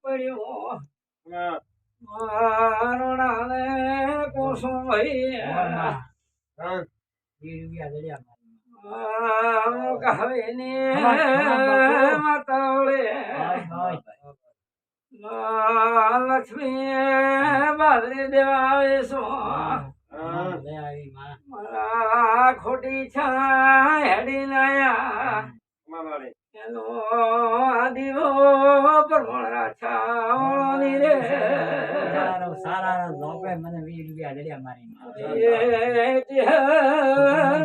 પડ્યો મારોડાને કોસો ભાઈ કહે ને માતાવળે લક્ષ્મી બાદરી દેવાવે સો મારા ખોટી છા હેડી નાયા એનો આદિવો પરમણા છાવણી રે સારા લોપે મને 20 રૂપિયા દળિયા મારી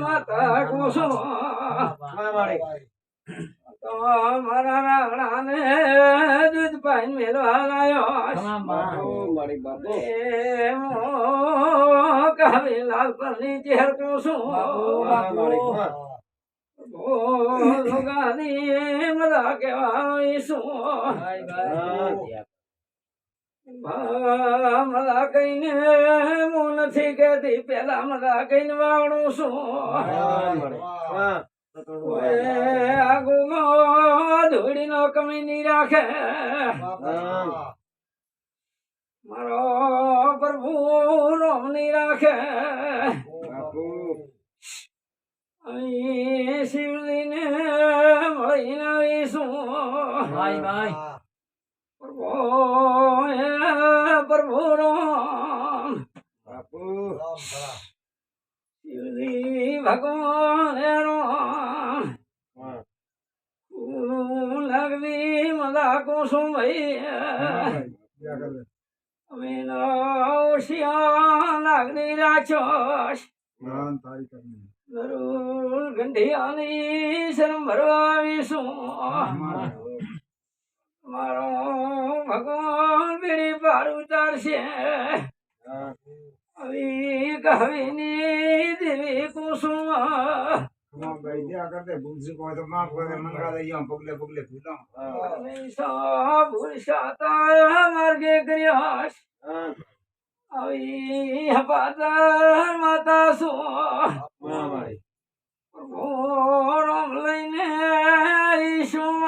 માતા કુસુમ તો મારા રાણાને દૂધ પાઈ મેળવા લાયો મારી બાપુ કહે લાલ પરની ચેર કુસુમ ગાની મલા કેવાઈશું મલા કઈને હું નથી કેતી પેલા મલા કઈને વાવણું છું આગુમાં ધૂળી નો કમી ની રાખે મારો પ્રભુ રોમ ની રાખે શિવલીને મળીને આવીશું પ્રભુ રામ શિવલી ભગવાન રામ લાગવી મલા કોસુમ ભાઈ અમે શિયા લાગણી રાક્ષસ જરૂર ગંઢિયાની શરમ ભરવા આવીશું મારો ભગવાન બીડી પાર ઉતારશે આવી કહીની દેવી કુસુમ માર્ગે કર્યા આવી હપાતા માતા શું રામ લઈને આવીશું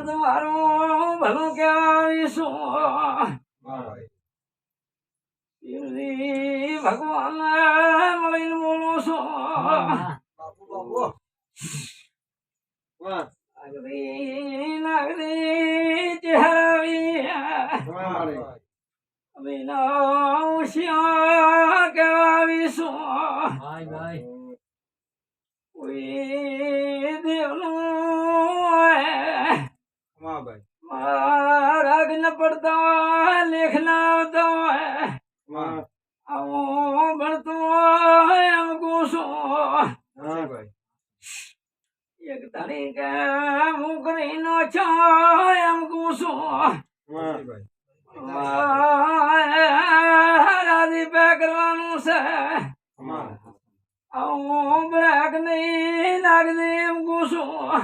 તમારું ભલું કહેવાવીશું ભગવાન મળીને બોલું છું નાગરી ચહેરાવી અમે નવશિયા કહેવાવીશું દેવનું રાગ ન પડતા લેખ ના આવતા આવું ભણતું એમ કુશું એક ધણી કે હું કરી નો છો એમ કુશું રાજી પે કરવાનું છે આવું બ્રેક નહીં નાગની એમ કુશું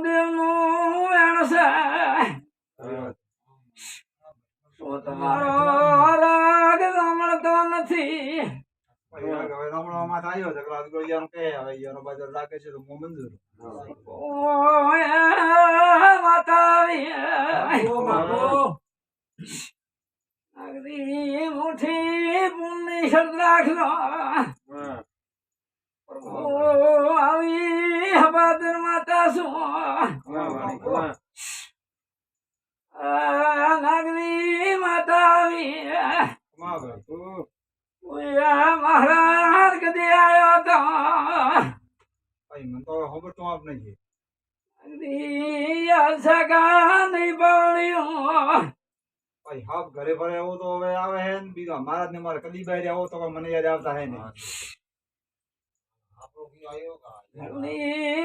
દેવનું વેણ છે શું તમારો રાગ સાંભળતો નથી મુઠી પુણ્ય શબ્દ રાખલો આવી હબાદર માતા શું નાગરી માતા આવી મહારાજ કદી આવ્યો તો સગા નહીં પડ્યું ઘરે ભરે આવો તો હવે આવે હે ને બીજો મહારાજ ને મારે કદી બહાર આવો તો મને યાદ આવતા હે ને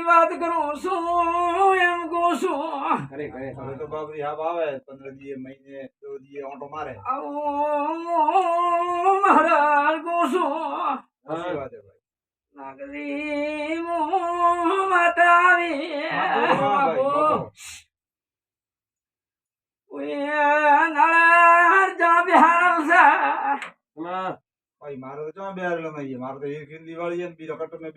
વાત કરું છું એમ કહું છું હવે તો બાબરી હાબ આવે 15 દી મહિને 2 દી ઓટો મારે મહારાજ કહું છું સાચી વાત હે ભાઈ નાગરી માતાવી નાળાર જા બિહાર છે ભાઈ મારે તો ચા બેહારેલો નહીં મારે તો એક દિવાળી છે ને બીજો કટો મેં